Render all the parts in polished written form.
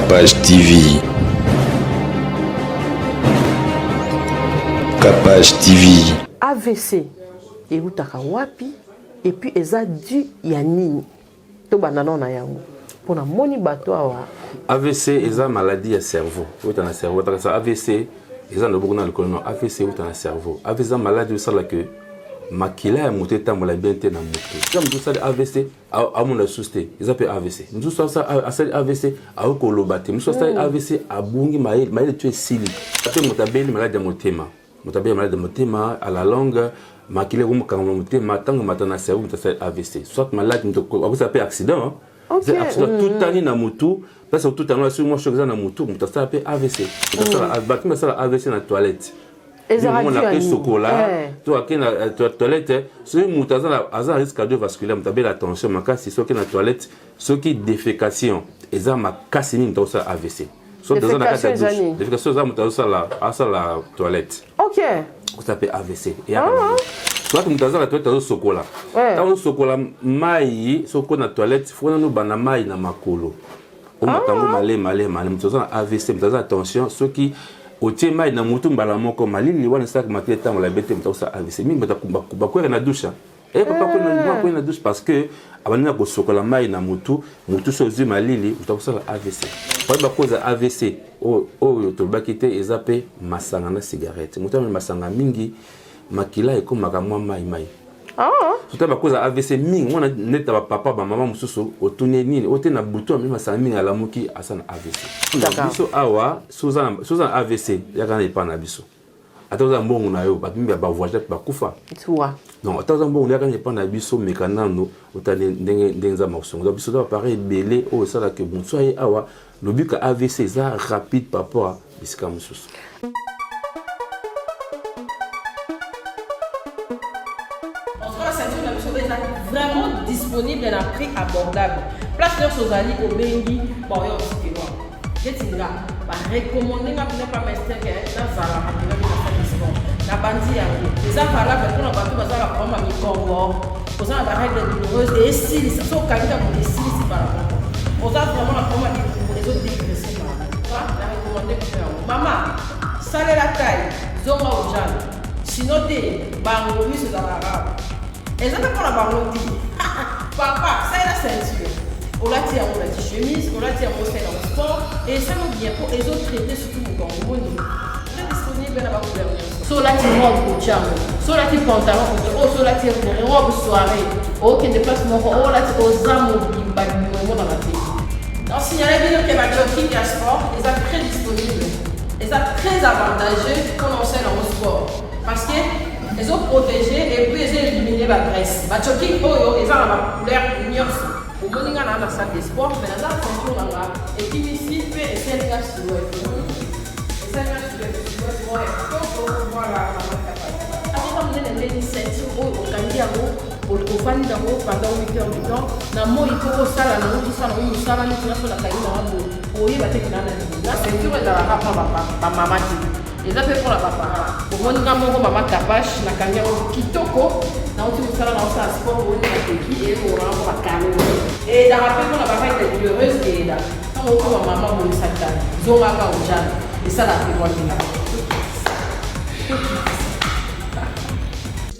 Capage TV. Capage TV. AVC et utaka wapi et puis eza du yanini to banana na yango pona moni bato awa. AVC eza maladie ya cerveau. Uta na cerveau parce que AVC eza no beaucoup na le colonel AVC uta na cerveau. AVC maladie ça là que makila ya moto etambola bien te na moto. Comme tout ça AVC a mon susté, ils appellent AVC. Nous ça AVC a okoloba te. Nous ça AVC abungi maile tu es sili. Après motabeli maladie ya motema. Motabeli maladie ya motema à la longue makila comme quand motema tango matana cerveau ça AVC. Soit maladie ça s'appelle accident. C'est accident tout année na moto parce que tout année sur moi je na moto ça s'appelle AVC. Ça AVC na toilette. On a pris chocolat, tu as pris la toilette, si tu as un risque cardiovasculaire, tu as bien attention, si tu as la toilette, ce qui est défécation, et ça m'a cassé une AVC. Défécation, c'est la toilette. Ok. Ça s'appelle AVC. Soit tu as la toilette, tu as un chocolat. Tu as un chocolat, maï, chocolat dans la toilette, il faut que tu aies maï dans ma colo. Tu as AVC, tu as attention, ce qui au tema na mutu mbala moko malili wana sak matie tango la bete mtausa AVC mi mbata kuba kwa na douche et papa ko na douche parce que abanina ko sokola mai na mutu so zi malili utakusa la AVC kwa ba cause AVC o to bakite ezape masanga na cigarette mutu masanga mingi makila eko makamwa mai tout à cause AVC mingi on a neta ba papa ba maman mususu otune nini ote na bouton même masanga mingi ala muki asana AVC biso awa suzan AVC yakana ipa na biso ataza mbongo na yo batumbi ba voyager ba kufa toi non ataza mbongo yakana ipa na biso mekanano otane ndenge za makusongo biso da pareil belé o sala que bon soye awa le but ka AVC ça rapide par rapport à bisika mususu. Vraiment disponible à un prix abordable. Place de Sozali au Bengi, pour y aller au Qu'est-ce qu'il y a? Recommander à ne pas mettre que dans Zara, la bandit les affaires pour la bateau, ça va prendre un Congo. Pour ça, la règle douloureuse et si ça sont qualité pour les six par rapport. Pour ça, vraiment la prendre pour les autres dégraissés. La recommander pour maman, salé la taille, zonga au jal. Sinon, des bangomis sur l'arabe. Et ça fait pour la baroudi. Papa, ça est la ceinture. On l'a tiré en chemise, on l'a tiré en sport. Et ça nous vient pour les autres traités, surtout pour le monde. On est disponible à la couleur. Sur la tire robe pour Tchamo, sur la tire pantalon pour sur la tire robe soirée. Aucun déplacement, on l'a tire aux âmes au bimba dans la tête. Donc, s'il y a les vidéos qui va jogging et sport, ils sont très disponibles. Ils sont très avantageux pour lancer dans le sport. Parce que ils ont protégé et puis ils ont éliminé la graisse. Les jogging, ils ont la couleur ignorante. Au moins, ils ont la salle de sport, mais ils ont la ceinture là. Et puis ici, ils ont la silhouette. Ils ont la silhouette. Voilà. Avant de donner une ceinture au candidat, au fan d'abord pendant 8 heures du temps, na moi il faut ça là, nous ça nous ça là, nous sur la caille là, pour y battre dans la ceinture est dans la rapa maman. Les affaires pour la papa. Pour moi, nous avons maman capache, la caméra kitoko, nous avons ça dans le sport pour les et pour la caméra. Et dans la période, on a pas fait de heureuse et là, quand on voit maman pour le sac, zonga au jardin. Et ça, la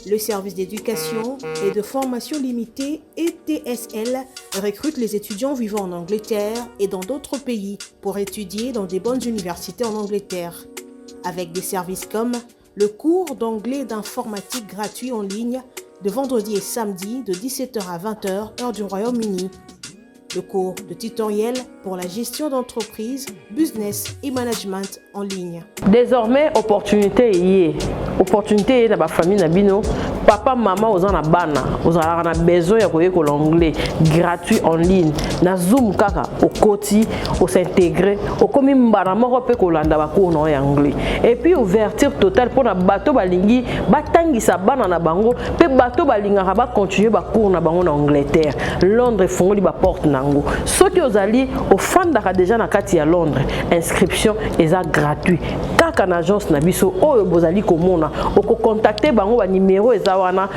Le service d'éducation et de formation limitée ETSL recrute les étudiants vivant en Angleterre et dans d'autres pays pour étudier dans des bonnes universités en Angleterre. Avec des services comme le cours d'anglais d'informatique gratuit en ligne de vendredi et samedi de 17h à 20h, heure du Royaume-Uni. Le cours de tutoriel pour la gestion d'entreprise, business et management en ligne. Désormais, opportunité y est. Opportunité dans la famille Nabino. Papa, maman, aux en a bana, aux en a besoin de l'anglais gratuit en ligne. Na Zoom kaka au côté, au s'intégrer, au comme mbarama repé kolanda ba cours en anglais. Et puis ouverture totale pour na bateau balingi, batangi sa bana na bango, pe bateau balinga ba continuer ba cours na bango en Angleterre. Londres fongoli ba porte nango. Ceux qui aux alliés au fan daka déjà na kati à Londres, inscription est gratuit. Kaka na agence na biso o bozali komona, o ko contacter bango ba numéro eza mosala wana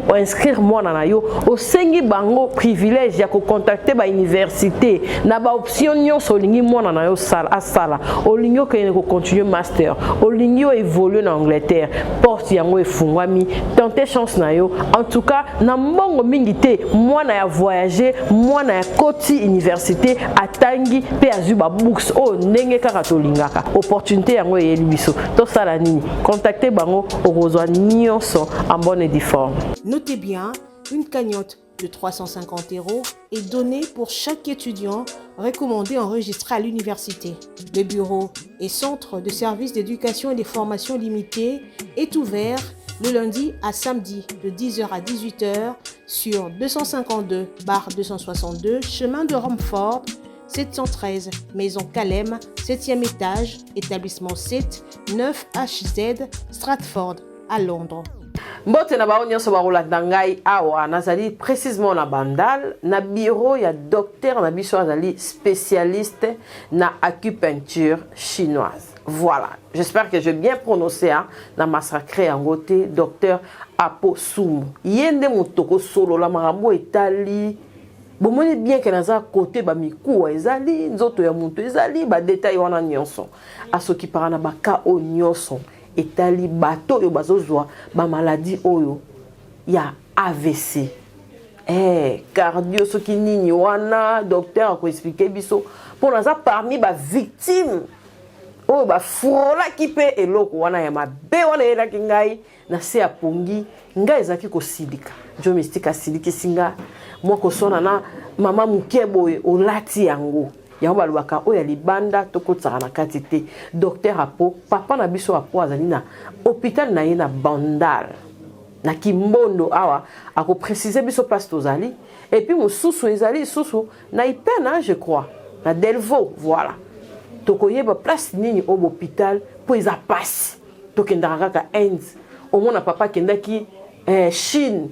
o inscrire mwana na yo osengi bango privilège ya ko contacter ba université na ba option nyonso olingi mwana na yo asala olingi okende ko continuer master olingi o évoluer na Angleterre porte yango efungwami tenter chance na yo en tout cas na mbongo mingi te mwana ya voyager mwana ya koti université atangi pe azuba books o ndenge kaka tolingaka opportunité yango eyeli biso tosala nini contacter bango okozwa nyonso en bonne et due forme. Notez bien, une cagnotte de 350 € est donnée pour chaque étudiant recommandé enregistré à l'université. Le bureau et centre de services d'éducation et de formation limitée est ouvert le lundi à samedi de 10h à 18h sur 252/262 chemin de Romford, 713 Maison Calem, 7e étage, établissement 7, 9 HZ, Stratford, à Londres. Mbote na bao nyonso bakolanda ngai awa nazali précisément na bandal na bureau ya docteur na biso azali spécialiste na acupuncture chinoise. Voilà, j'espère que j'ai bien prononcé hein, na massacré yango te docteur Apo Sumu. Yende motoko solo la marambo etali. Bomoni bien que naza côté ba mikuwa ezali nzoto ya mutu ezali ba détail wana nyonso. Asoki parana baka o nyonso. Etali bato yo bazozwa ba maladie oyo ya AVC cardio soki nini wana docteur ko expliquer biso pour naza parmi ba victime oyo ba frola ki pe eloko wana ya mabe wana ela ki ngai na se ya pongi ngai ezaki ko silika jo mystique siliki singa moko sona na mama mukebo olati yango ya balubaka oya libanda tokotaka na kati te docteur Apo papa na biso Apo azali na hôpital na ye na Bandal na Kimbondo awa ako préciser biso place tozali et puis mosusu ezali susu na Ipena je crois na Delvaux voilà tokoyeba place nini au hôpital po eza passe tokendaka kaka Inde omona papa kendaki Chine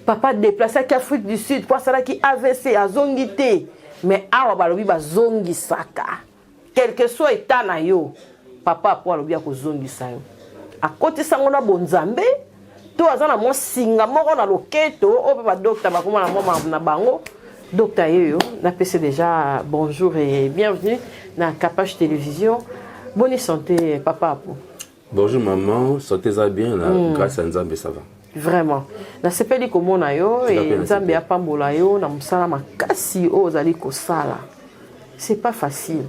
papa déplacé à Afrique du Sud pour ça qui AVC azongi te mais awa balobi bazongi saka quel que soit état na yo papa po alobi akozongi sa yo akoti sango na bonzambe to azana mo singa moko na loketo o ba docteur bakoma na moma na bango docteur yeyo na pese déjà bonjour et bienvenue na Kapach Télévision. Bonne santé papa Apo. Bonjour maman, santé ça bien là, grâce à Nzambe ça va. Vraiment na sepeli komona yo et Nzambe apambola yo na musala makasi o ozali kosala c'est pas facile.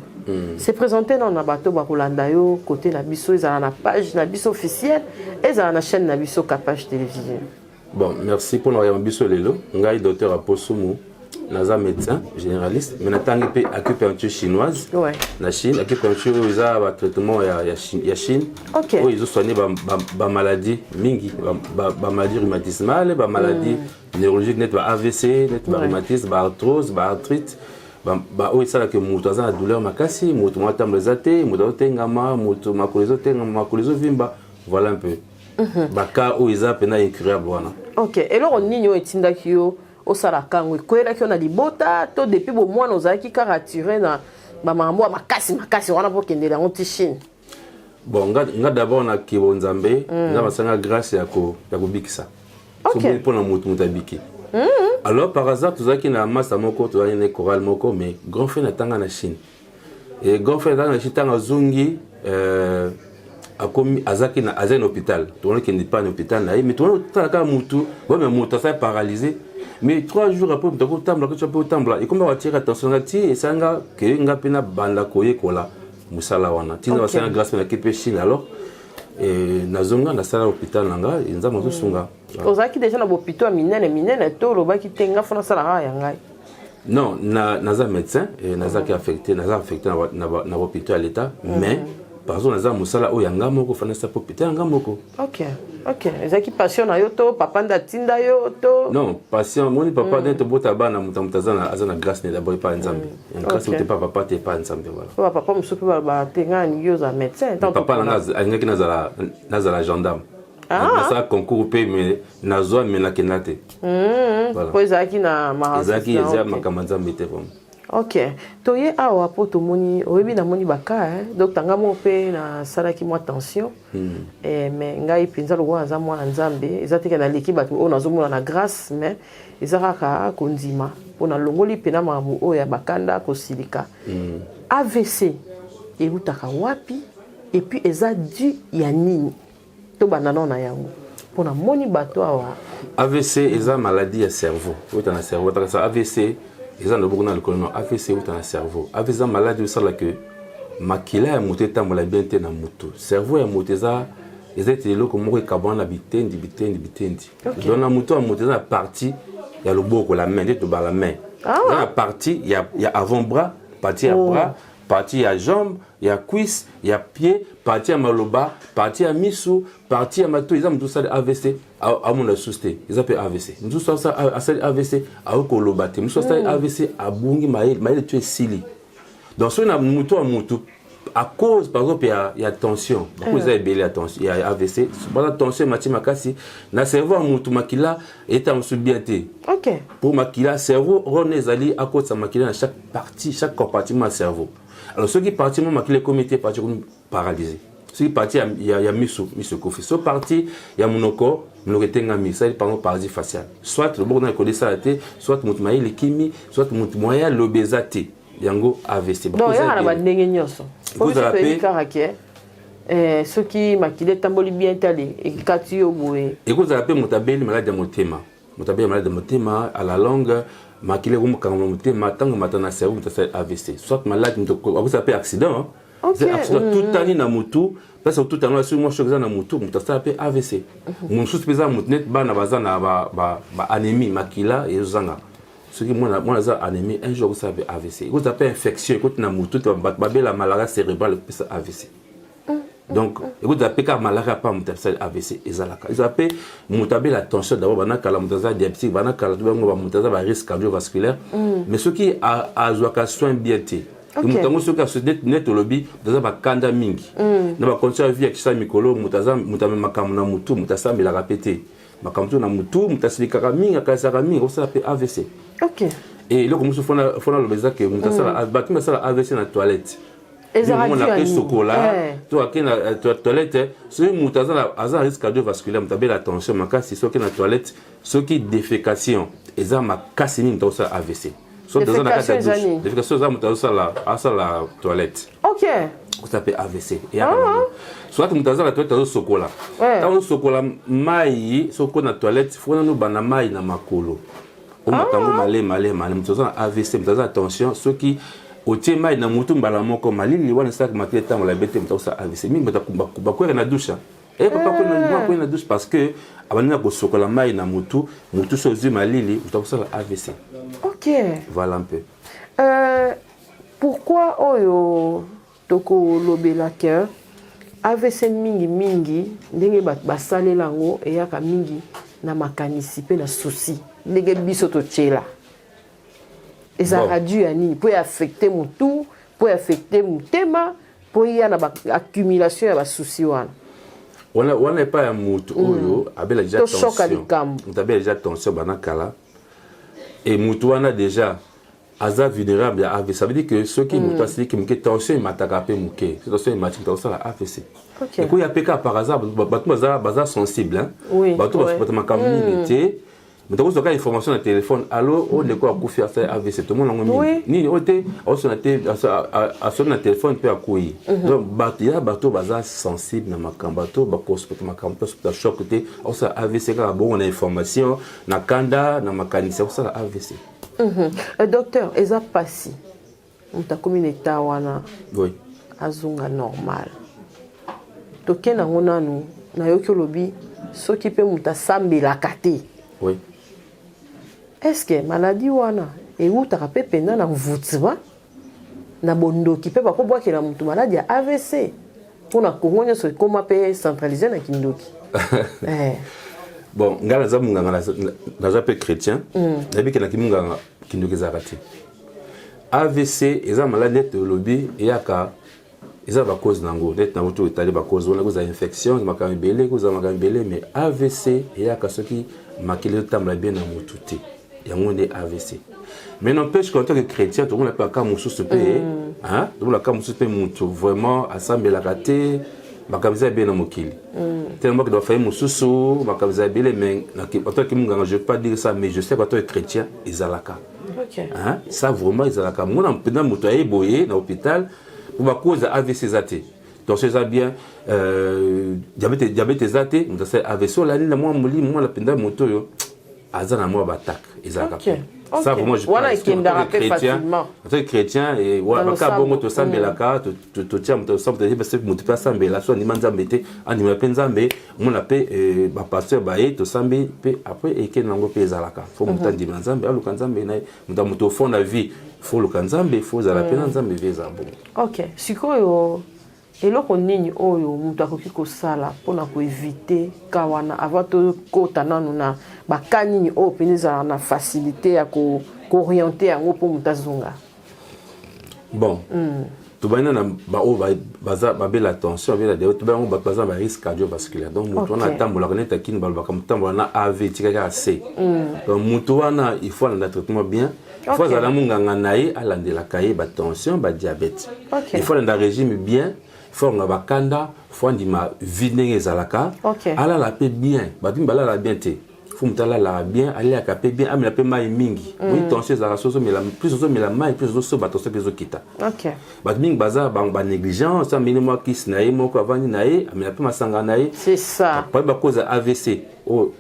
C'est présenté dans na bato bakolanda yo côté na biso ezala na page na biso officielle ezala na chaîne na biso Kapach Télévision. Bon, merci pour nous biso lelo ngai docteur Apo Sumu naza médecin généraliste mais natangi pe acupuncture chinoise. Ouais. Na Chine acupuncture eza ba traitement ya Chine. OK. Oh ils ont soigné ba maladie mingi ba maladie rhumatismale, ba maladie neurologique net ba AVC, net ba rhumatisme, ba arthrose, ba arthrite. Ba o isala ke mutu aza na douleur makasi, mutu mwatambo ezate, mutu otengama, mutu makolezo tengama, makolezo vimba, voilà un peu. Ba ka o isa pena incurable wana. OK. Et alors nini etindaki yo osala kango kwela ki on a libota to depuis bo mwana ozaki karatiré na ba mambo makasi wana po kendela on Chine. Bon nga d'abord na kibonzambe na basanga grâce ya ko bikisa. OK. So pour na mutu mutabiki. Alors par hasard tozaki na masa moko tozaki na chorale moko mais grand frère na tanga na Chine. Et grand frère na Chine tanga zungi akomi azaki na hôpital. Tourne qui n'est pas en hôpital na mais tourne tala mutu, bon mais mutu ça paralysé. Mais 3 jours après, tu peux tambla. Et comme on va tirer attention à ti, et ça nga que nga pena banda koye kola musala wana. Tina basana grâce à l'équipe Chine alors et nazonga na sala hôpital nanga, inza mazo sunga. Ozaki déjà na hôpital minene to lo baki tenga fona sala ya ngai. Non, naza médecin et naza affecté na hôpital à l'état, mais par exemple naza musala o yanga moko fana sa hôpital yanga moko. OK. Ezaki passion na yo to papa nda tinda yo to. Non, passion moni papa dentro bota bana mutazana azana grâce ne d'abord pas Nzambe. En grâce t'es pas papa t'es pas Nzambe voilà. Papa musupi ba tenga ni yo za médecin tant papa angaki nazala gendarme. Na ça concours pe mais nazo mais na kenate. Voilà. Ko ezaki na mahasi. Ezaki makambo Nzambe te bon. Ok. Toye awa po tomoni oyebi na moni baka donc tanga mo pe na sala ki mo attention. Mais ngai pinza lo za mwana nzambe ezatike na leki bato o nazomona na grâce mais ezaka kondima po na longoli pena mamu o ya bakanda ko silika. AVC elutaka wapi et puis eza dû ya nini to banana na yango po na moni bato awa. AVC eza maladie ya cerveau. Oita na cerveau ta AVC eza na beaucoup na l'économie. AVC oita na cerveau. AVC eza maladie ça la que makila ya moto etambola bien te na moto. Cerveau ya moto eza te eloko moko ekabwana na bitendi. Donc na moto ya moto eza partie ya loboko la main, to ba la main. Eza na partie ya avant-bras, partie ya bras, partie ya jambe, ya cuisse, ya pied, partie ya maloba, partie ya misu, partie ya mato. Eza moto sali AVC a mon asuste. Eza pe AVC. Moto sali AVC a okoloba te. Moto sali AVC a bungi maele tu esili. Donc si on a moto à moto à cause par exemple il y a tension. Pourquoi ils ont belé attention, il y a AVC. Voilà tension mati makasi na cerveau moto makila est en subienté. OK. Pour makila cerveau ronezali à cause de makila dans chaque partie, chaque compartiment du cerveau. Alors ceux qui partent makila comité parti paralysé. Ceux qui partent il y a miso kofi. Ceux partis il y a monoko tengami, ça par exemple paralysie faciale. Soit le bon dans le ça la tête, soit moto maï le kimi, soit moto moyen l'obésité. Yango AVC. Donc, il y a un ndenge nyonso. Faut que tu karaké. Ceux qui makile tamboli bien tali et kati yo boé. Et vous appelez motabeli malade de motema. Motabeli malade de motema à la longue makile comme quand motema tant que matana cerveau ça AVC. Soit malade vous appelez accident. C'est accident tout année na mutu parce que tout année sur moi chose na mutu ça appelle AVC. Mon sous pesa mutnet ba na bazana ba anémie makila et zanga. Ce qui moi anémie un jour vous savez AVC. Vous appelez infection écoute na mutu la malaria cérébrale c'est AVC. Donc vous appelez ka malaria pas mutabel AVC ezalaka. Ils appellent mutabel la tension d'abord banaka la mutaza diabétique banaka la mutaza ba risque cardiovasculaire mais ce qui a joué soin bien té. Mutango ce qui a se net lobby dans ba kanda mingi. Na ba continuer vie avec ça mikolo mutaza mutame makamu na mutu mutasa la répéter. Makamu na mutu mutasilika mingi akasaka mingi ça s'appelle AVC. OK. Et là, comme faut le baiser que on ça AVC dans la toilette. Et ça on a pris chocolat. Toi qui na toilette, ce mutaza a risque cardiovasculaire, mutabe la tension, maka si soit qui na toilette, ce qui défécation, et ça ma cassini dans ça AVC. Soit dans la case de douche. Défécation ça mutaza la toilette. OK. Ça s'appelle AVC. Et soit mutaza la toilette au chocolat. Dans le chocolat mai, chocolat na toilette, faut nous bana mai na makolo. On matango malé mutaza AVC, mutaza attention ceux qui au tema na mutu mbala moko malili wana sak maketa mo la bete mutaza AVC mingi ba ko na douche et papa ko na douche parce que abana ko sokola mai na mutu sozi malili mutaza AVC. OK. Voilà un peu. Pourquoi oyo toko lobela cœur AVC mingi ndenge ba salela ngo e yaka mingi na makanisi pe na souci ndenge biso to tchela ezaka dû à nini pour affecter mon tout pour affecter mon thème pour y a na accumulation ya ba souci wana on n'est pas un mutu oyo abela déjà tension on abela déjà tension banakala et mutu wana déjà aza vulnérable à AVC ça veut dire que ceux qui mutu asili qui muke tension mataka pe muke tension matique ça la AVC. OK. Et quand il y a PK par hasard batu baza sensible hein batu bato makamini mais tu as information dans le téléphone, alors on est quoi à couper ça AVC tout le monde en a ni on était on sonne le téléphone peut accueillir donc bateau bazar sensible na makambato ba hospital makambato hospital choc côté on ça AVC ka bon on a information na kanda na makanicien ça AVC. Docteur eza pasi on ta communauté wana oui azunga normal to kena ngona nu na yoki lobi soki pe muta sambela kate oui. Est-ce que maladie wana et où ta rapé pendant na vutswa na bondo qui peut pas ko boire que la mutu maladie AVC pour na kongonya so comment peut centraliser na kindoki. Bon ngala za munga na za pe chrétien na bi que na kimunga kindoki zakati AVC eza maladie de lobby et yaka eza ba cause nango net na auto étalé ba cause on a cause infection makami belé cause makami belé mais AVC et yaka soki makile tambla bien na mututé yango nde AVC Mais n'empêche qu'en tant que chrétien, tout le monde n'a pas qu'à moussou se payer. Hein? Tout le monde n'a qu'à moussou se payer vraiment à ça, mais la raté, ma camisa est bien dans mon kili. Tellement que doit faire moussou, ma camisa est bien, mais en tant que je ne vais pas dire ça, mais je sais qu'en tant que chrétien, ils ont la cas. Hein? Ça vraiment, ils ont la cas. Moi, dans mon toit, boyé, dans l'hôpital, pour ma cause AVC zaté. Donc, c'est ça bien, diabète zaté, on a AVC, la ligne, moi, la peine de moto, azana moi, batak, ils ont la cas. Ça, vraiment, je pense que chrétien, et voilà, bon, tu sens la carte, tu tiens, tu sens que tu peux s'en la soit animant zambé, animé penzambé, mon appel, pasteur baé, tu sens après, et qu'il n'a pas payé à la carte. Faut monter en zambé, à l'okanzambé, au fond de la vie, faut l'okanzambé, faut à la peine zambé, ok, c'est quoi, et là, on est oyo mutakoki kosala pona ko éviter kawana avant to kota nanuna bakani o peniza na facilité à ko orienter yango pour mutazunga. Bon. Tu vas na ba belle attention avec la tu vas ba baza ba risque cardiovasculaire. Donc mutu na tambola kaneta kini ba tambola na AV tika C. Donc mutu wana il faut un traitement bien. Il faut za la munganga nae alandela kaye ba tension ba diabète. Il faut un régime bien. Il faut que bakanda faut ndima vide ezalaka ala la paix bien babim bala la bien té faut mutala la bien aller akape bien amela pe mai mingi oui tension za soso mais la plus soso mais la mai plus soso ba tension peso kita babim baza ba négligence ça minimum qui snaé moko avani naé amela pe masanga naé c'est ça pas ba cause AVC o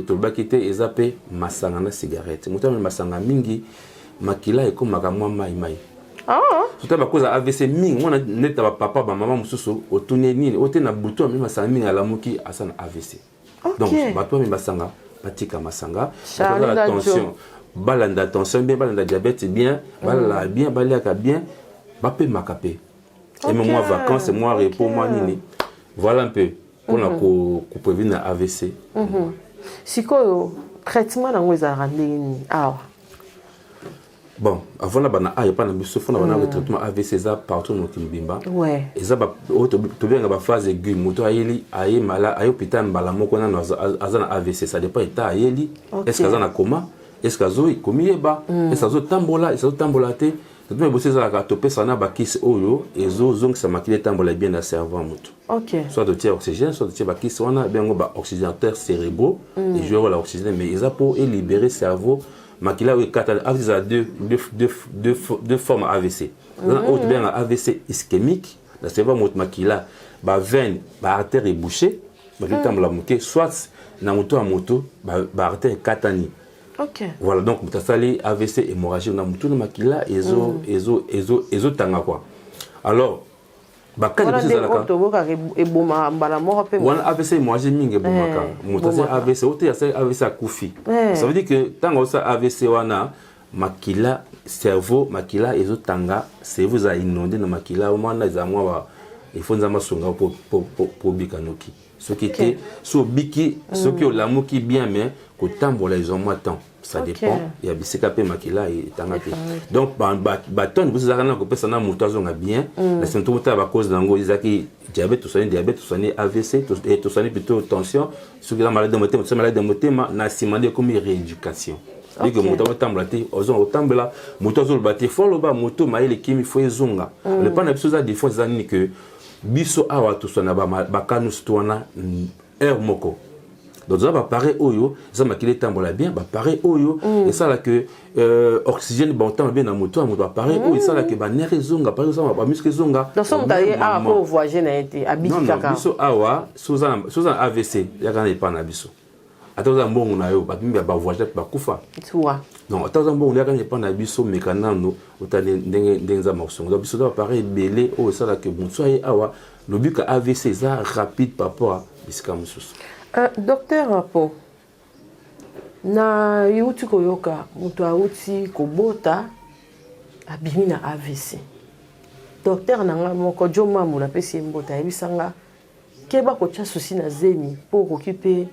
to ba kité ezape masanga na cigarette mutala masanga mingi makila e comme makamwa mai tout à cause AVC ming on a net papa maman mususu otune nini ote na bouton mi masanga ming ala muki asana AVC donc bato mi masanga patika masanga la tension balanda tension bien balanda diabète bien balala bien baliaka bien bape makape et moi vacances moi repos moi nini voilà un peu pour la ko prévenir AVC sikoyo traitement nango ezalaka ndenge awa. Bon, avant la bana, il n'y a pas de traitement AVC partout dans le Kimbimba. Ouais. Et ça, tu bien la phase aiguë, moto aïli, aïe malade, aïe hôpital, balamo, qu'on a AVC, ça dépend de aïli. Est-ce qu'il y a un coma? Est-ce qu'il y a un coma? Est-ce qu'il y a un tambola? Est-ce qu'il y a un tambola? Tu peux bosser ça à topé, ça n'a pas kiss oyo, et zong ça m'a quitté tambola bien dans le cerveau moto. Soit de tiers oxygène, soit de tiers kiss, on a bien un oxygénateur cérébraux, et je vois l'oxygène, mais ils ont pour libérer le cerveau. Makila a deux formes AVC. Autre bien AVC ischémique, la cerveau makila, ba veine, ba artère est bouchée, soit na moto, ba artère est katani. Voilà donc mutasali AVC hémorragie na mutu na makila ezo tanga quoi. Alors bakani biso zalaka eboma mbala moko pe wana AVC hémorragie mingi ebomaka mutasi AVC ote ya AVC akufi. Ça veut dire que tango ça AVC wana makila cerveau makila ezo tanga cerveau za inondé na makila wana za mwa il faut nzama songa pour bikanoki ce qui était so biki ce qui olamuki bien mais ko tambola ils ont moins temps. Ça dépend. Il y a bisika pe makila et tangaki. Donc baton vous zakana ko pesa na muto azonga bien. La symptôme ta ba cause dango izaki diabète tout ça AVC tout ça plutôt tension sur la maladie de motema, malade de motema na simandé comme rééducation. Dès que muto tambola te ozon tambola muto azol baté folo ba muto maile kimi fo ezonga. Le pas na biso za défense za ni que biso awa tout ça na ba kanus toana air moko. Donc ça va pareil oyo, ça m'a qu'il est tambola bien, bah pareil oyo, et ça là que oxygène bon temps bien dans moto, moto pareil oyo, et ça là que bah nerf zonga, pareil ça va muscle zonga. Donc ça on t'a dit ah pour voyager n'a été habité kaka. Non, biso awa, sous un AVC, ya kana pas na biso. Attends un bon on a yo, bah mimi ba voyager ba kufa. Tu vois. Non, attends un bon ya kana pas na biso mais kana no, otane ndenge za moxonga. Donc biso doit pareil belé oh ça là que bon soyez awa, le but que AVC ça rapide par rapport à bisika mususu. Docteur Rapo, na yuti koyoka mutu auti kobota abimi na AVC. Docteur nanga moko joma mula pesi mbota ebisanga keba ko tia souci na zemi pour occuper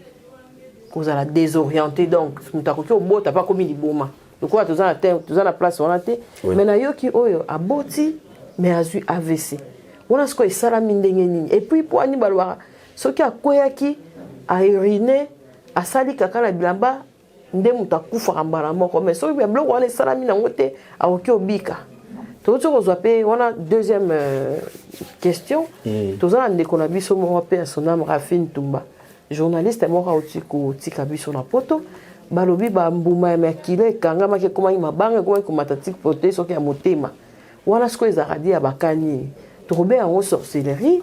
kozala désorienté donc mutu akoki obota pas comme liboma. Donc quoi tous la place on a té mais na yoki oyo aboti mais azui AVC. On a ce ko esala mindenge nini et puis pour ani balwa soki akoyaki a uriné, a sali kaka na bilamba, nde muta kufa mbala moko mais so bien bloko wana salami na ngote aoki obika to to kozwa pe wana deuxième question tozana ndeko na biso mo pe son nom Rafine Tumba journaliste moko otiko tika biso na poto balobi ba mbuma ya makile kanga make komaki mabanga komaki komatatik pote soki ya motema wana siko ezaradi ya bakani to robe en sorcellerie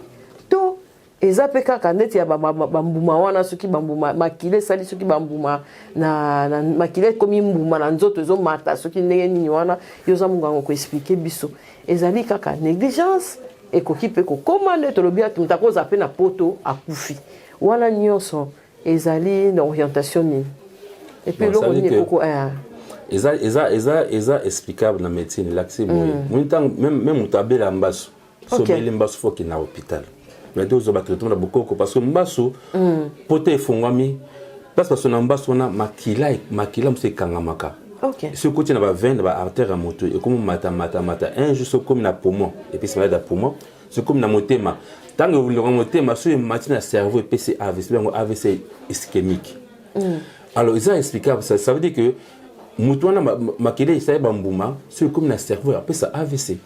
to eza pe kaka ndeti ya bambuma wana soki bambuma makile sali soki bambuma na makile komi mbuma na nzoto ezomata soki ndenge nini wana yoza mungango ko expliquer biso ezali kaka négligence ekoki pe kokoma nde tolobi ati mutu akoza pe na poto akufi wana nyonso ezali na orientation nini et puis eloko nini ekoko eza explicable na médecine l'accès même mutu abela mbaso sobeli mbaso foki na hôpital mais deux autres traitements na bokoko parce que mbaso pote efongwami parce que na mbaso na makila mse kangamaka ce côté na ba veine ba artère moto et comme mata un juste comme na poumon et puis c'est malade à poumon c'est comme na motema tant que le motema sur matin na cerveau et puis c'est AVC ischémique alors ils ont explicable ça veut dire que mutwana makila isa bambuma sur comme na cerveau après ça AVC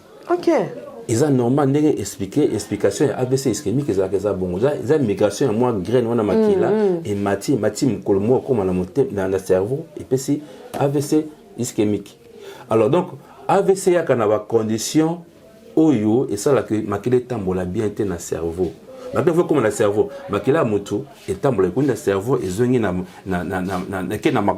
ils ont normalement explication AVC ischémique ils ont bon ils ont migration moi graine wana makila et mati mkolmo comme na na cerveau et puis c'est AVC ischémique alors donc AVC ya kana ba condition oyo et ça la que makila tambola bien te na cerveau maintenant faut comme na cerveau makila mutu etambola ko na cerveau ezongi na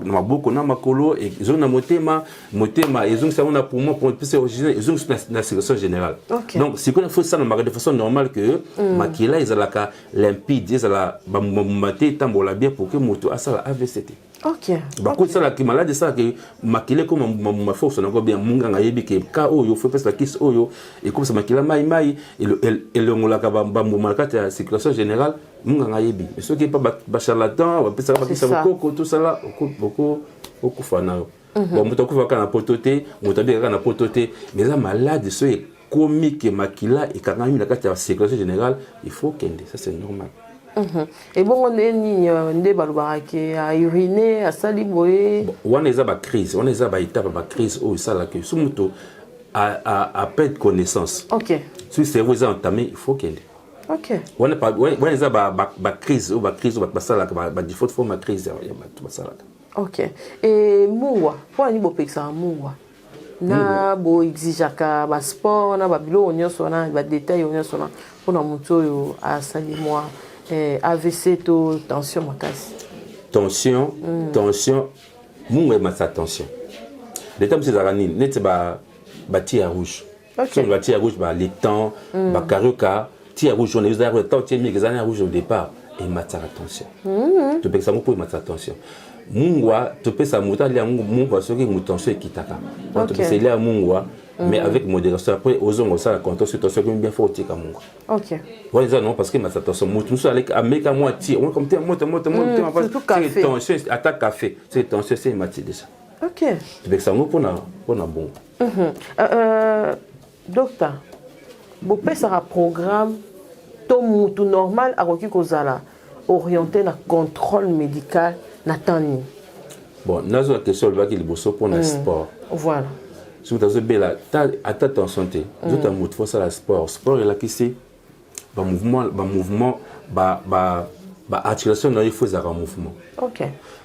maboko na makolo ezongi na motema ezongi ça on a pour moi pour c'est original ezongi na circulation générale donc c'est qu'on faut ça de façon normale que makila ezalaka limpide ezala ba mate tambola bien pour que mutu asala AVCT bah quand ça la qui malade ça que makila comme ma force na ko bien munganga yebi ke ka oyo faut passer la kiss oyo et comme ça makila mai et le ngolaka ba malaka la circulation générale munganga yebi mais ceux qui pas ba charlatan ba pesa ba kisa koko tout ça là beaucoup fana bon muto ko va na pototé muto be na pototé mais ça malade ceux comique makila et quand même la circulation générale il faut qu'ende ça c'est normal. Et bon on est ni ndé balobaka ke a uriner a sali boye wana eza ba crise wana eza ba étape ba crise o ça là que sumuto a perdre connaissance si cerveau est entamé il faut qu'elle wana pas wana eza ba crise ou ba ça là ba default forme crise ya ba ça là et mungwa pour ni bo peksa mungwa na bo exijaka ba sport na ba bilo nyonso na ba détail nyonso na pona muto yo a sali moi AVC to tension makasi tension mungu ma sa tension les temps c'est zarani net ba tia rouge sur la tia rouge ba les temps ba karuka tia rouge on les a temps tia mi que rouge au départ et ma sa tension tu peux ça pour ma sa tension mungwa tu peux ça muta lia mungwa soki mutension kitaka tu peux c'est lia mungwa mais avec modération après aux hommes ça la contention situation bien fort tika mungwa ouais ça non parce que ma tension mutu ça avec ameka moitié on comme moi c'est tension attaque café c'est tension c'est mati déjà tu peux ça pour na bon docteur bopé ça programme to mutu normal a requis kozala orienté na contrôle médical na tani bon nazo la question va qu'il bosso pour le sport voilà si vous avez belle attention santé tout un mot faut ça le sport est là qui c'est ba mouvement ba articulation il faut ça un mouvement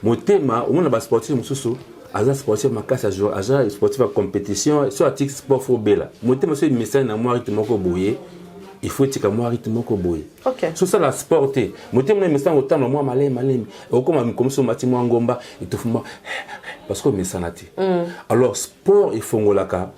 mon thème on a ba sportif mususu aza sportif makasa jour aza sportif à compétition sur article sport faut belle mon thème c'est message na moi rythme ko boyer il faut que moi rythme ko boyer sur ça la sporté mon thème na message autant moi malem comme so mati moi ngomba et tout fuma parce que mais sanati alors sport il faut ngolaka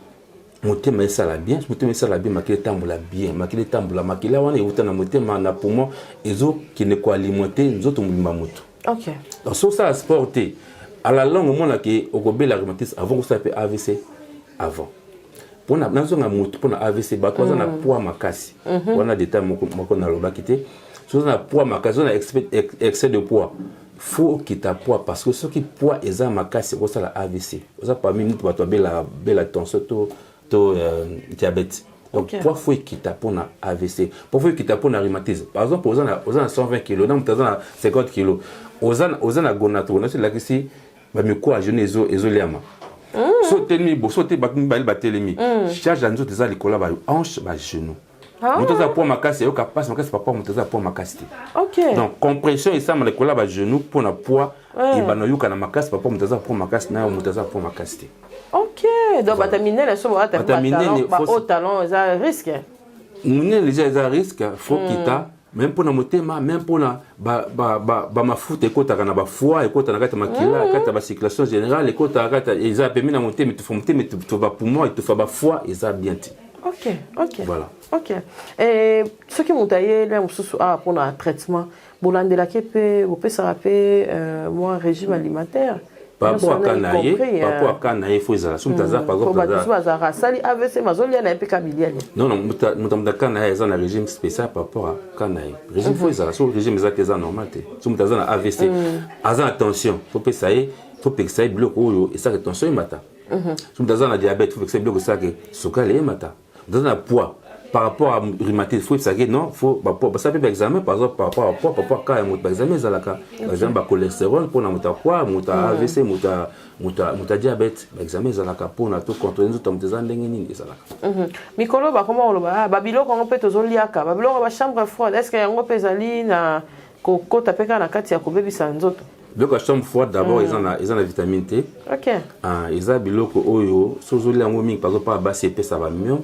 motema ça la bien motema ça la bien makile tambola bien makile tambola makila wana utana motema na poumon ezo qui ne ko alimenter nzoto mulima moto donc sur ça la sporté à la longue on a que okobela rhumatisme avant que ça peut AVC avant pour na nazonga moto pour na AVC ba kwa na poids makasi wana détail moko na loba kité sur na poids makasi na excès de poids faut qu'il t'a poids parce que ce qui poids est makasi ko ça la AVC ça parmi nous to bela tension to diabète donc poids faut qu'il t'a pour na AVC pour faut qu'il t'a pour na rhumatisme par exemple aux 120 kg na mutaza 50 kg aux na gonato na c'est là que si bamiko ya jeune ezoliama so telemi bo so te bakumi batelemi charge ya nzoto eza likolo ba hanche ba genou moto aza poids makasi ayoka passe makasi papa moto aza poids makasi te donc compression esama likolo ba genou mpona poids ebana yoka na makasi papa moto aza poids makasi nayo moto aza poids makasi te donc bataminene so au talon eza risque minene déjà eza risque faut kita même pour motema même pour ba mafuta ekotaka na ba foie ekotaka na kati makila kati ba circulation générale ekotaka kati eza permis na motema tu ba poumon tu fa ba foie eza bien ti voilà et ce qui montaye là mususu pour un traitement bolandela kepe opesa pe moi régime alimentaire par rapport à Kanaï, il faut les assumer. Par exemple, non, Kanaï est un régime spécial par rapport à Kanaï. Régime faut les assumer. Régime est normal. Si vous avez un AVC, attention, il faut que ça y faut que ça y bloque et ça attention matin. Si vous avez un diabète, il faut que ça bloque ça que sucre et matin. Vous avez un poids. Par rapport à rhumatisme, il faut que non, faut ça peut examen par exemple par rapport à poids, par rapport à quand examen zalaka, par exemple cholestérol pour na muta poids, muta AVC, muta diabète, examen zalaka pour na tout contrôler tout muteza ndenge nini zalaka. Mikolo ba comment on ba babilo ko peut tozoliaka, babilo ba chambre froide, est-ce que yango pezali na ko tapeka na kati ya ko bebisa nzoto? Donc la chambre froide d'abord ils ont la vitamine T. OK. Ils ont biloko oyo, sozoli yango mingi par exemple par basi épais ça va mieux.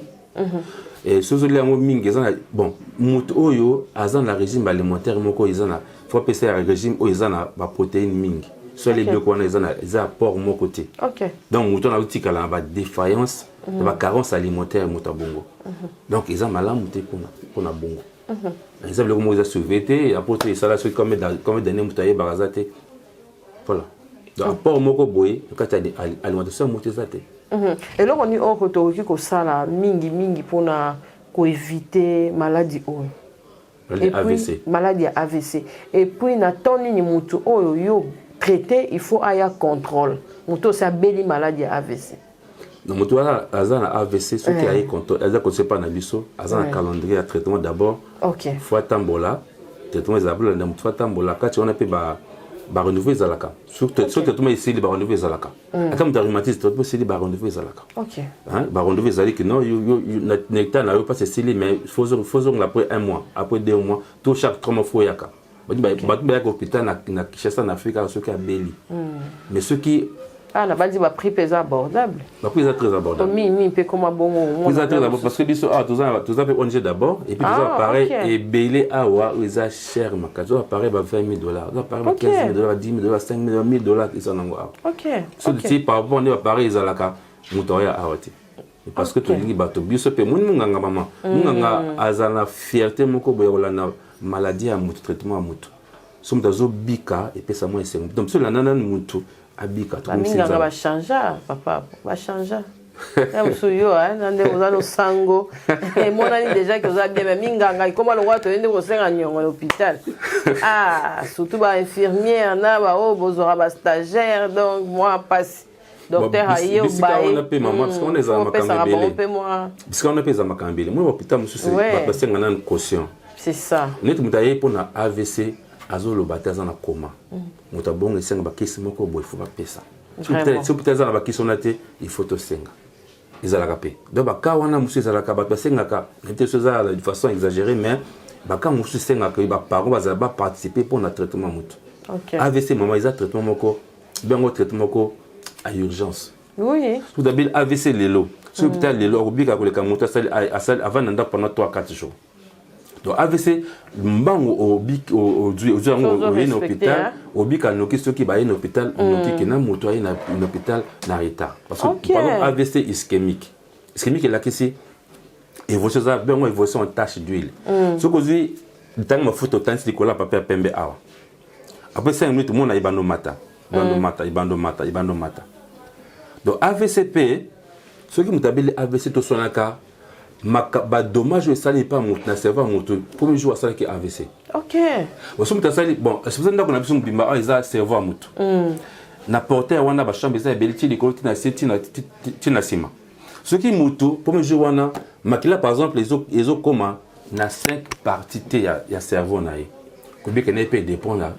Et ce que bon, mutoyo azan la régime alimentaire moko izana faut passer à régime o izana ba protéines mingi soit les blocs on izana za apport mon côté. OK. Donc muto na utika la ba défaillance ba carence alimentaire mutabongo. Donc ils ont malade muté pour na bongo. Ils ont le comment ils survété et apporter ça là sur comme donner mutaye barazate. Voilà. Donc apport moko boy quand alimentation mutezate. Et là, on est au retour qui ça mingi pour éviter maladie AVC. Maladie AVC. Et puis na toni ni mutu yo traité, il faut aya contrôle. Mutu ça beli maladie AVC. Donc mutu azana AVC ce qui aya contrôle, aza ko pas na biso, azana calendrier de traitement d'abord. OK. Faut tambola, traitement d'abord na mutu tambola quand on a pe ba renouveler zalaka surtout tout mais ici ba renouveler zalaka comme rhumatisme tout aussi ba renouveler zalaka OK hein ba renouveler zalika non nectar na yo pas c'est mais faut après un mois après 2 mois tout chaque 3 mois faut yaka ba ya hôpital na Kinshasa na Afrique ceux qui a belli mais ceux qui na bandi ba prix pesa abordable ba prix est très abordable mi pe comme bon prix est très abordable parce que biso tout ça peut ONG d'abord et puis tout pareil et belé awa ils a cher makazo pareil ba $20,000 pareil $15,000 $10,000 $5,000 $1,000 ils en ont. OK so si par rapport on est pareil ils alaka mutoya awati parce que to lingi bato biso pe munga mama munga azana fierté moko boyola na maladie à mutu traitement à mutu so mutazo bika et puis ça moins c'est donc sur la nana mutu abika tout le monde va changer papa va changer Msuyo nande ozalo sango et mon ami déjà que vous avez bien minganga comment le roi te ende kosenga nyongo à l'hôpital surtout ba infirmière na ba bozora ba stagiaire donc moi passe docteur aye au bail on a payé maman parce qu'on est à Makambele parce qu'on a payé à Makambele moi hôpital monsieur c'est pas senga nan caution c'est ça net mutaye pour na AVC azolo bataza na coma mutabonga senga ba kisi moko boy faut ba pesa si peut-être na ba kisi onate il faut to senga ezalaka pe donc baka wana musu ezalaka bato basengaka nete soza de façon exagérée mais baka musu sengaka ba parents bazala ba participer pour na traitement mutu AVC maman ils a traitement moko bengo traitement moko à urgence oui tout d'abord AVC lelo sur hôpital lelo obika ko le kamuta sal avant nanda pendant 3-4 jours donc AVC mbango au hôpital obika noki soki ba hôpital noki kena moto ay na hôpital na retard parce que par exemple AVC ischémique est là ici évolution ça bengo évolution en tache d'huile ce que dit tant ma photo tant c'est cola papier pembe awa après 5 minutes mon na ibando mata donc AVCP ce qui mutabeli AVC to sonaka ba dommage et ça n'est pas mon na cerveau moto premier jour ça qui AVC OK bon so mutasali bon c'est pour ça qu'on a besoin de bimba ils cerveau moto na porter wana ba chambre ça beliti les collecte na seti na sima ce qui moto premier jour wana makila par exemple les autres comment na 5 parties ya cerveau na ye ko bien que ne peut dépendre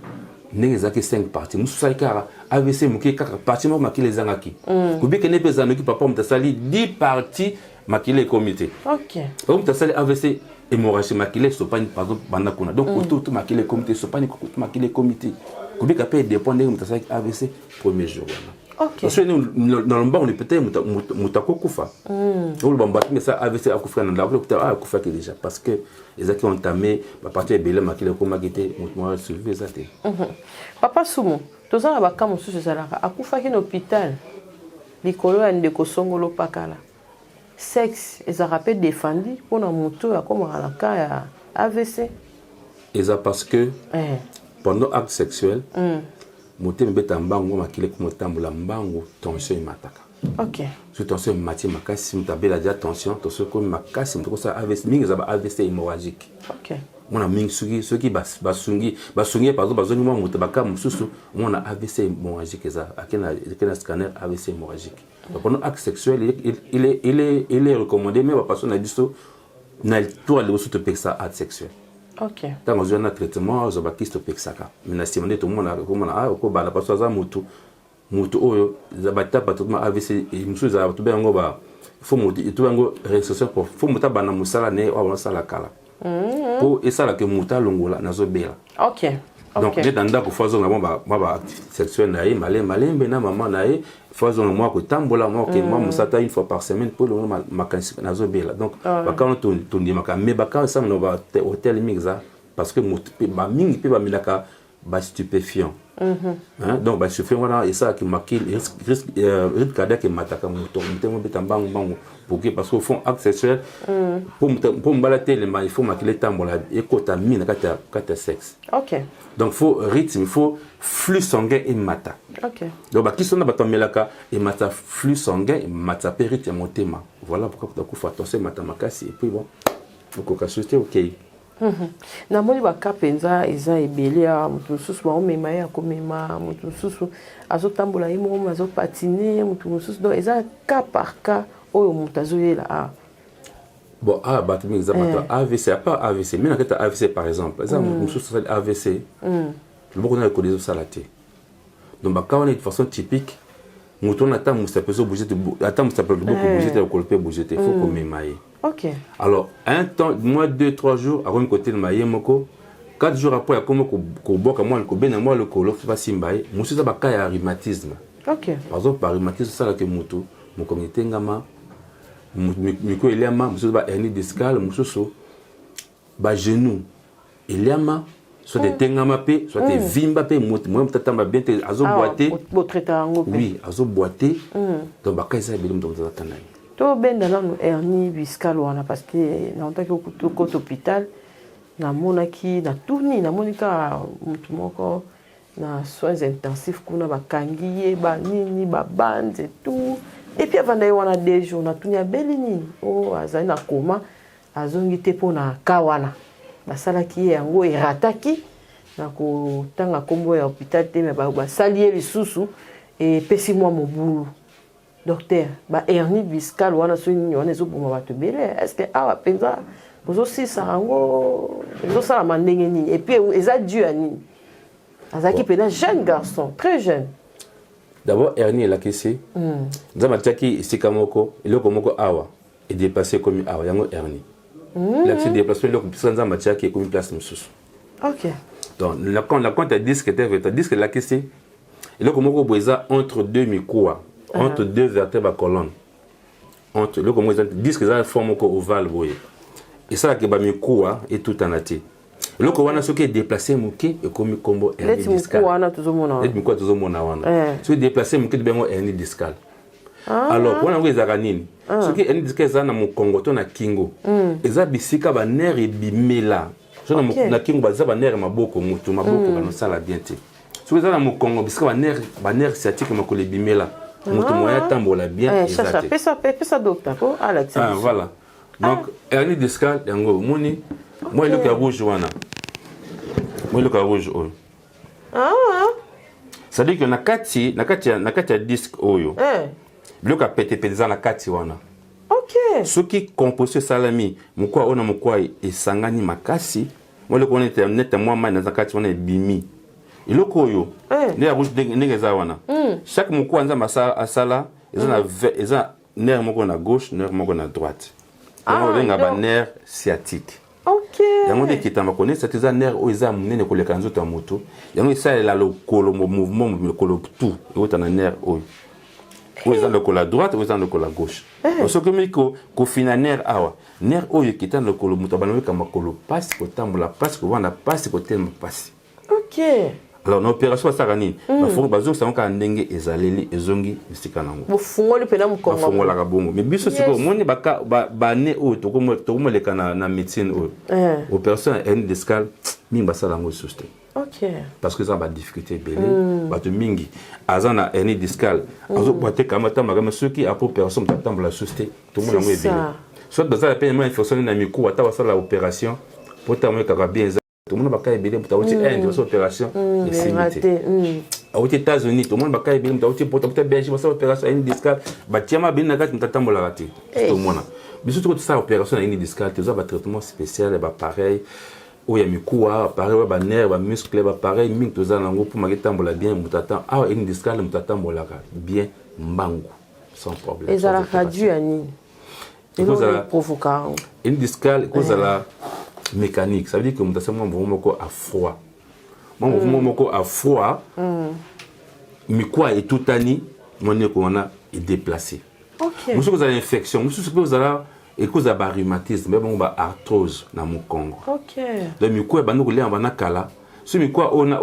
ndenge ezalaki 5 parties mosusu ali kaka AVC moke kaka partie moko makili ezangaki kobikende mpe ezanoki papa moto asali 10 parties makili ekomi te papa moto asali AVC hémorragie makili esopani par exemple banda kuna donc oto makili ekomi te esopani makili ekomi te kobika mpe dépend ndenge moto asalaki AVC premier jour wana parce que dans le mbango peut-être moto akokufa oloba mbatu mais ça AVC akufika na ndako peut-être akufaki déjà parce que ezaki entamé ba partie ebele makili ekomaki te moto mwa survie eza te papa Sumu tozala baka mosusu ezalaka akufaki na hôpital likolo ya ndeko songolo pakala sexe ezalaka mpe défendu mpona moto oyo akomaka na ka ya AVC eza parce que pendant acte sexuel motema beta mbango makili komotambola mbango tension emataka so tension emati makasi moto abela dia tension komi makasi moto kosala AVC mingi eza ba AVC hémorragique mona mingi soki basungi par exemple bazongi mwa moto baka mosusu mona AVC hémorragique eza akena scanner AVC hémorragique pendant acte sexuel il est recommandé mais ba personne a dit so na tour le so te peksa acte sexuel tant que on a traitement za bakiste pexaka mais na simone to mona ko bala parce que za mutu oyo za batapa to ma AVC musu za to bengo ba faut mutu to bengo restriction pour faut muta bana musala ne wa sala kala pour esala ke muta longola nazo bela donc net anda ko fazo na ba sexuel na ye malembe na maman na ye fazo na moi ko tambola moi ke moi musata une fois par semaine pour le makanisi nazo bela donc bakana to ndimaka mais bakana ça no ba hôtel mixa parce que ba mingi pe ba milaka ba stupéfiant donc ba stupéfiant voilà et ça qui marque risque cardiaque mataka moto mtengo betambango bango parce qu'au fond acte sexuel pour mbalater le il faut marquer tambola et kota mina kata sexe donc faut rythme il faut flux sanguin et mata donc qui sont dans melaka et mata flux sanguin et mata périte motema voilà pourquoi tu faut attention mata makasi et puis bon faut que ça OK na moni bakapenza eza ebele ya mutu mususu baomema ye akomema mutu mususu azotambola ye moko azopatine mutu mususu donc eza cas par cas oyo mutu azoyela bon bato mingi eza bato AVC a pas AVC mais na keta AVC par exemple eza mutu mususu asali AVC loboko na ekolo ezosala te donc baka wana de façon typique mutu wana ata musape ezobouge te ata musape loboko bouge te ekolo mpe bouge te faut komema ye alors un temps moins 2-3 jours à un côté de maye moko 4 jours après comme ko boka moi le bena moi le kolo fa simbaye musu za baka ya rhumatisme par exemple par rhumatisme ça la que mutu mo communauté ngama miko eliama musu ba hernie discale musu ba genou eliama soit des tengama pe soit des vimba pe mutu moi mtatamba bien te azo boiter oui azo boiter donc baka ça bilum donc za tanai to benda nano hernie discale wana parce que na ontaki ko hôpital na monaki na tourni na monika mutu moko na soins intensifs kuna bakangi ye ba nini ba bande et tout et puis avant d'ailleurs wana 2 jours na tourni abeli nini azali na koma azongi te pona kawana basalaki yango erataki na ko tanga kombo ya hôpital te mais ba salier lisusu et pesi moi mobulu docteur ba hernie discale wana so nini wana ezoboma bato bele est-ce que awa penza bozosisa yango ezosala ndenge nini et puis eza dû à nini azaki pena jeune garçon très jeune d'abord hernie elakisi nzambe atiaki esika moko eloko moko awa edépassé komi awa yango hernie elakisi déplacement eloko mpisa nzambe atiaki ekomi place mosusu donc la compte ya disque était disque elakisi eloko moko boye eza entre deux mikuwa entre deux vertèbres colonne entre le comme exemple disque ça forme ko ovale boye et ça que ba mikuwa et tout en ati le ko wana soki déplacer muke et comme combo hernie discale wana tuzomona et mikuwa tuzomona wana so déplacer muke de bengo hernie discale alors wana ngo ezaka nini soki hernie discale za na mukongo to na kingo eza bisika ba nerf ebimela so na kingo baza ba nerf maboko mutu maboko ba no sala bien te soki za na mukongo bisika ba nerf sciatique makolo ebimela mutu moya tambola bien exact pesa docteur ko Alex voilà donc hernie discale yango moni moi le rouge wana moi le rouge oyo ça dit que na kati ya disque oyo le ka pete za na kati wana soki composé salami mukwa ona mukwa esangani makasi moi le connaître net moi na kati wana ebimi eloko oyo nde ya ndenge eza wana chaque moko anza asala eza nerf moko na gauche nerf moko na droite yango obenga ba nerf sciatique yango nde kitamba konesa eza nerf oyo eza monene koleka nzoto ya moto yango esalela lokolo mouvement lokolo tout euta na nerf oyo oyo eza lokolo ya droite oyo eza lokolo ya gauche soki omeki kofina nerf awa nerf oyo ekita na lokolo moto abanobeka makolo pasi kotambola pasi kovanda pasi kotelema pasi. Alors na opération basaka nini bazokisa yango kaka ndenge ezaleli ezongi bisika nango bafungolaka bongo mais biso sikoyo omoni bane oyo tokomoleka na médecine oyo opération ya hernie discale mingi basala yango lisusu te parce que eza badifficulté ebele bato mingi aza na hernie discale azobwate kama tambaka soki apres opération moto atambola lisusu te tomona yango ebele soit bazala pe ma infection na miku ata basala opération po tamoyekaka bien tout le monde va bien pour une opération aux États-Unis tout le monde va bien pour Belgique opération une discale batiama bien na kati mtatambola rati tout le monde mais surtout ça opération une discale tu as un traitement spécial ba pareil où ya mikuwa pareil ba nerf ba muscle ba pareil mingi to za nango pour maketambola bien mutata ah une discale mtatambola bien mbangu sans problème et ça la réduit ani et ça provoquer une discale cause la mécanique, ça veut dire que mon mouvement à froid. Mon mouvement à froid, mais quoi est tout année, mon nez est déplacé. Nous sommes à l'infection, nous sommes vous et cause de rhumatisme, mais bon arthrose dans mon Congo. Donc mais quoi nous les en kala, ce mais quoi on a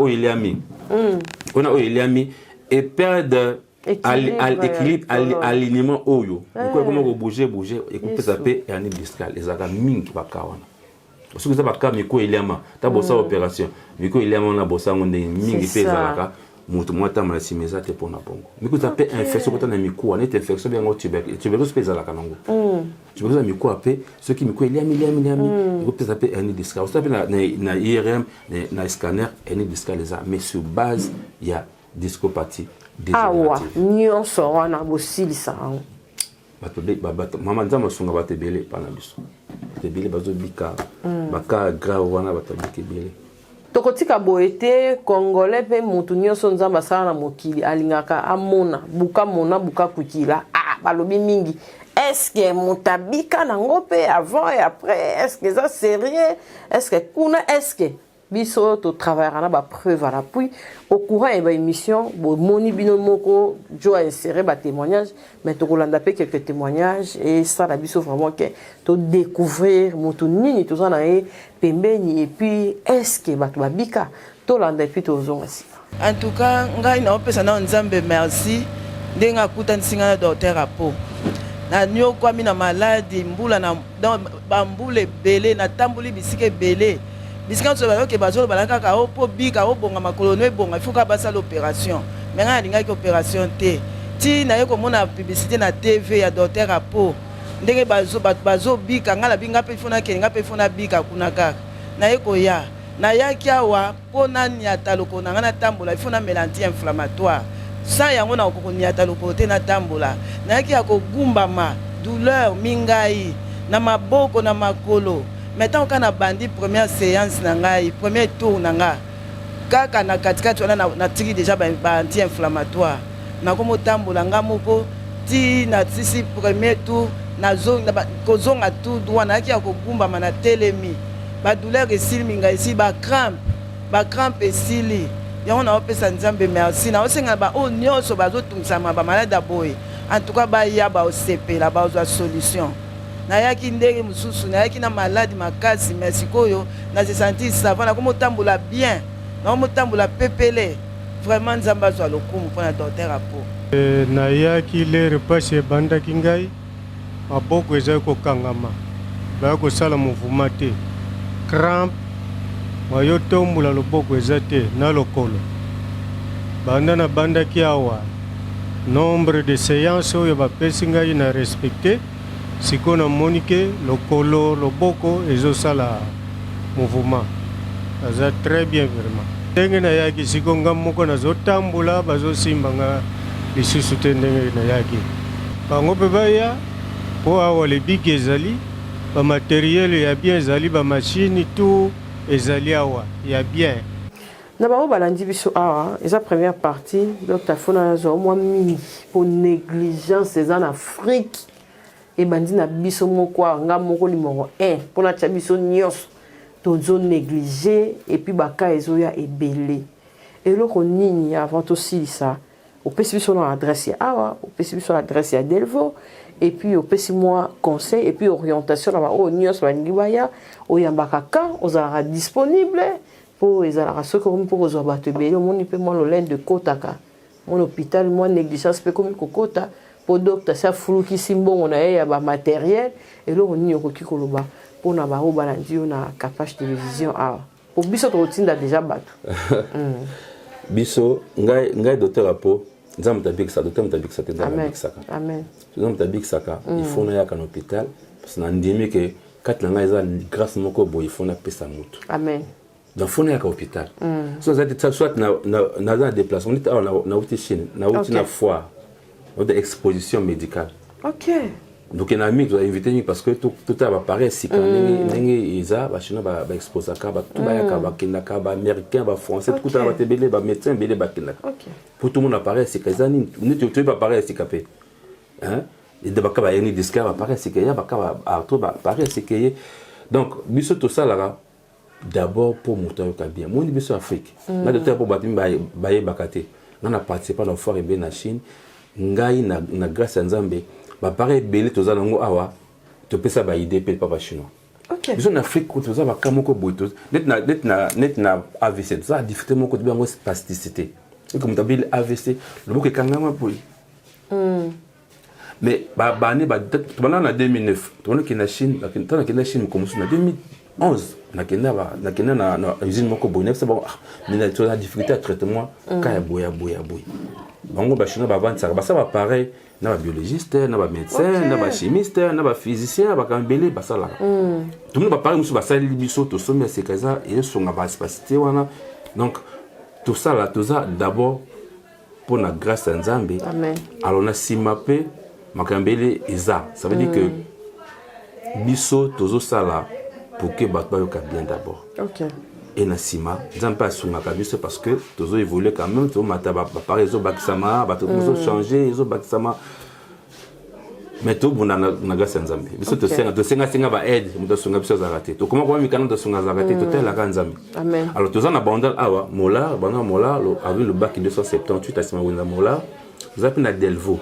et perdre l'équilibre alignement oyo. Mais quoi comment bouger et couper ça peut et un discal les aga mingi bakawana. Parce que ça va faire miko eliama ta bossa opération miko eliama na bossa ngonde mingi pesa ka mutu mwata mala simeza te pona bongo miko ça peut infection kota na miko na infection bien ngo tuberculose pesa la kanango tuberculose miko apé ceux qui miko eliami miko pesa peut hernie discale ça peut na IRM na scanner hernie discale les mais sur base il y a discopathie dégénérative nyonso wana bosilisa bato mama nzama sunga batebele pana biso tebele bazo bika baka grave wana batabike bele tokotika boete congolais pe mutu nyonso nzamba sala na mokili alingaka amona buka kukila balobi mingi est-ce que mutabika nango pe avant et après est-ce que ça sérieux est-ce que kuna est-ce que biso to travaillera na ba preuve à l'appui au courant et ba émission bo moni bino moko jo a insérer ba témoignage mais to kolanda pe quelques témoignages et ça la biso vraiment que to découvrir moto nini to zana e pembeni et puis est-ce que ba bika to landa puis to zonga si en tout cas ngai na opesa na nzambe merci ndenga kutansinga na docteur apo na nyo kwa mina maladi mbula na bambule belé na tambuli bisike belé bisika so ba ke bazolo balaka ka opo bika obonga makolo no ebonga il faut ka basa l'opération mais nga linga ki opération te ti na yeko mona publicité na TV ya docteur apo ndenge bazo bika ngala binga pe fona ke nga pe fona bika kuna kaka na yeko ya na yaki awa pona nyata loko na ngana tambola il faut na mélange inflammatoire ça yango na ko nyata loko te na tambola na yaki ya ko gumbama douleur mingai na maboko na makolo. Maintenant quand on a bandi première séance nangai premier tour nanga kaka na katikati wana na tiki déjà ba anti-inflammatoire na komo tambola ngamoko ti na tisi premier tour na zone na kozonga tout droit na ki akogumba mana telemi ba douleur esili minga ici ba crampe esili yango na opesa nzambe merci na osenga ba o nyonso bazotungisa ba malade boy en tout cas ba ya ba osepela ba ozo solution na yaki ndenge mususu na yaki na maladi makasi mais sikoyo na se sentir savant na komo tambola bien na komo tambola pepele vraiment nzamba zo lokumu pona docteur apo na yaki le repas banda kingai maboko eza ko kangama ba ko sala mouvement te crampe mayo tombola loboko eza te na lokolo banda na banda ki awa nombre de séances oyo bapesi ngai na respecté siko na monike lokolo loboko ezosala mouvement aza très bien vraiment ndenge na yaki siko nga moko nazotambola bazosimba nga lisusu te ndenge na yaki bango mpe baya mpo awa lebiki ezali bamateriele ya bien ezali bamashini tout ezali awa ya bien. na ba balandi biso awa eza première partie Dr. Fona zo moi mingi pour négligence en Afrique et bandi na biso moko nga moko limoro 1 pour na biso nyos tozo négliger et puis baka ezoya ebele eloko nini avant aussi ça au pesi biso na adresse ya awa au pesi biso adresse ya Delvaux et puis au pesi moi conseil et puis orientation na ba o nyos balingi baya oyambaka quand ozala disponible pour ezala ce comme pour ozo bato ebele moni pe moi l'olène de kotaka mon hôpital moi négligence pe comme kokota pour docteur ça fuluki simbongo na ya ba matériel et lo ni okoki koloba pour na ba o balandi na capage télévision awa pour biso to tinda déjà bato biso ngai docteur apo nzambe tabikisa docteur tabikisa te nzambe tabikisa amen nzambe tabikisa il faut na ya kan hôpital parce que na ndimi que kat na ngai za grâce moko boy il faut na pesa mutu amen dans faut na ya hôpital so ça soit na déplacement na uti Chine na uti na foire ou de exposition médicale. OK. Donc un ami tu as invité parce que tout a pareil si quand nengi isa ba chino ba exposer ka ba tout ba ya ka ba kinaka ba américain ba français tout a ba tebele ba médecin belé ba kinaka. OK. Pour tout le monde apparaît c'est kazani tu pas pareil c'est capé. Hein? Et de ba ka ba yani disque ba pareil c'est que ya ba ka ba arto ba pareil c'est que donc biso tout ça là d'abord pour moto ka bien. Moi ni biso Afrique. Na docteur pour batimi ba bakate. On a participé à la foire et en Chine. Ngai na grâce à Nzambe ba pareil belé toza nango awa to pesa ba idée pe papa chinois. OK. Biso na Afrique ko toza ba kamoko boito net na AVC ça difficulté moko to bango spasticité. Et comme tabile AVC le moko kangama boy. Mais ba bani ba na 2009 to na kina Chine na Chine comme na 2011 na kina na usine moko boy c'est bon mais na to la difficulté à traitement ka boya. Bango ba chinois ba vendre ça ba ça va pareil na ba biologiste na ba médecin na ba chimiste na ba physicien ba kambele ba ça là tout le monde ba pareil musu ba sali biso to sommet c'est kaza et songa ba spacité wana donc tout ça là tout ça d'abord pour la grâce à Nzambe amen alors na simape makambele eza ça veut dire que biso tozo ça là pour que ba bien d'abord. OK. Et Nassima, j'aime pas sur ma cabine parce que tous évolué quand même, tout mata pareil zo baksama, ba tout changé, zo baksama. Mais tout bon na grâce à Nzambe. Biso to senga ba aide, muto sunga biso za raté. To comment mi kana to sunga za raté, to tel la Nzambe. Amen. Alors tous en abandon awa, mola, avec le bac 278 à Sima Wina mola, vous avez na Delvaux.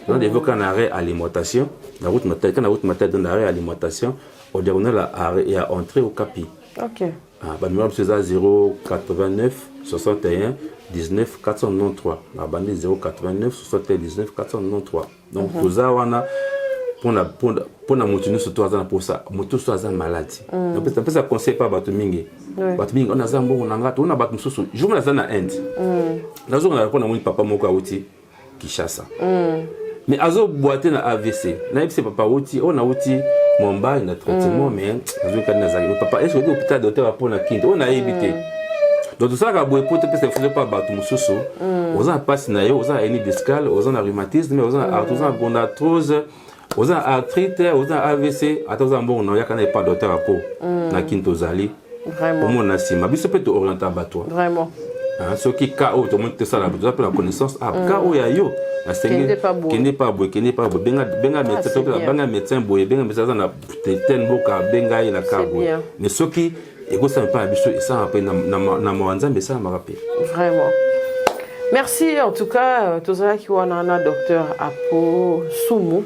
Dans Delvaux quand arrêt alimentation, la route matin quand la route matin dans arrêt alimentation, au diagonale et à entrer au Capi. OK. Ah, bah, numéro c'est 089 61 19 493. La bande 089 61 19 493. Donc, pour ça, on a pour la moto nous surtout pour ça, moto soit un maladie. Donc, peut-être ça conseille pas battu mingi. Battu mingi, on a zambo, on a gâteau, on a battu sous. Je me laisse en Inde. Là, on a répondu à mon papa Moka Outi qui chasse. Mais azo boité na AVC. Na c'est papa Outi, on a Outi. Mon bail na traitement mais papa est-ce que l'hôpital docteur pour la quinte on a évité donc tout ça ka boy pour te faire faisait pas battre mususu aux en passe na yo aux en hernie discale aux en rhumatisme mais aux en arthrose aux en arthrite aux en AVC attention bon on y a quand pas docteur pour na quinte ozali vraiment pour mon asima biso peut te orienter à toi vraiment hein ce qui ka tout le monde te ça la la connaissance ah ka o ya yo qui n'est pas médecin boy benga médecin na ten boka benga ina kabo mais ce qui ego ça pas biso ça appelle na mwanza mais ça m'a rappelé vraiment merci en tout cas tous ceux qui wana na docteur Apo Sumu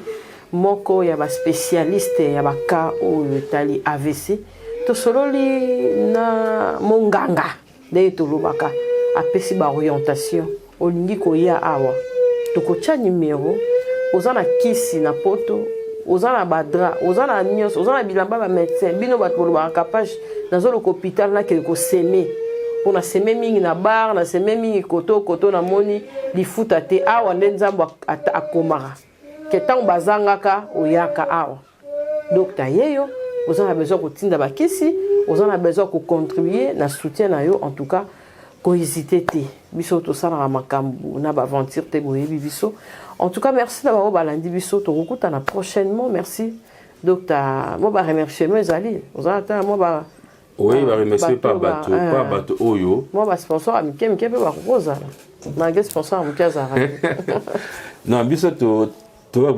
moko ya ba spécialiste ya ba ka o tali AVC to sololi na monganga de to lobaka apesi ba orientation olingi ko ya awa tokocha numéro ozana kisi na poto ozana badra ozana nyos ozana bilamba ba médecin bino bat bolo ba capage dans le hôpital na quelque semer pour na semer mingi na bar na semer mingi koto na moni lifuta te awa nzambo akomara ketan bazangaka oyaka awa docteur yeyo ozana besoin ko tinda ba kisi ozana besoin ko contribuer na soutien na yo en tout cas ko hésiter te biso to sala makambu na ba aventure te boyebi biso en tout cas merci d'avoir balandi biso to rokuta na prochainement merci docteur moi ba remercier moi ezali ozata moi ba Oui, va remercier pas bateau oyo. Moi ba sponsor amike mike pe ba kokozala. Malgré sponsor amike azara. Non, biso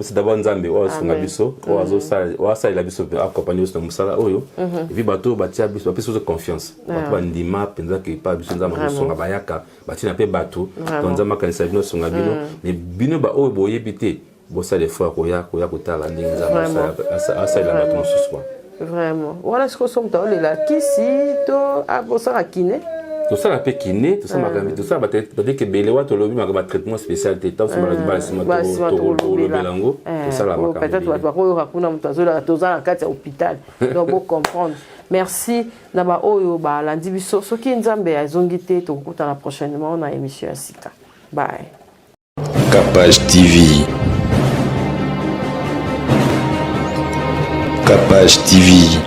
c'est d'abord Nzambe o songa biso o azo la biso accompagner sur musala oyo et puis bateau batia biso biso de confiance bateau ndima penza que pas biso Nzambe songa bayaka batina pe bateau donc Nzambe kanisa bino songa bino mais bino ba o boye bité bossa des fois koya kotala ndinga Nzambe asa la bateau ce soir. Vraiment. Voilà ce que sommes dans les kisi to abosa kiné. Tout ça la pe kiné, tout ça tout ça ba dire que belewa to lobi ma traitement spécial tétan ça m'a ba sima to belango tout ça la makamba. Peut-être va ko hakuna mutazola toza na kati ya hôpital. Donc vous comprendre. Merci na ba oyo ba landi biso soki Nzambe azongi te to kutana prochainement na émission ya sika. Bye. Capage TV. Capage TV.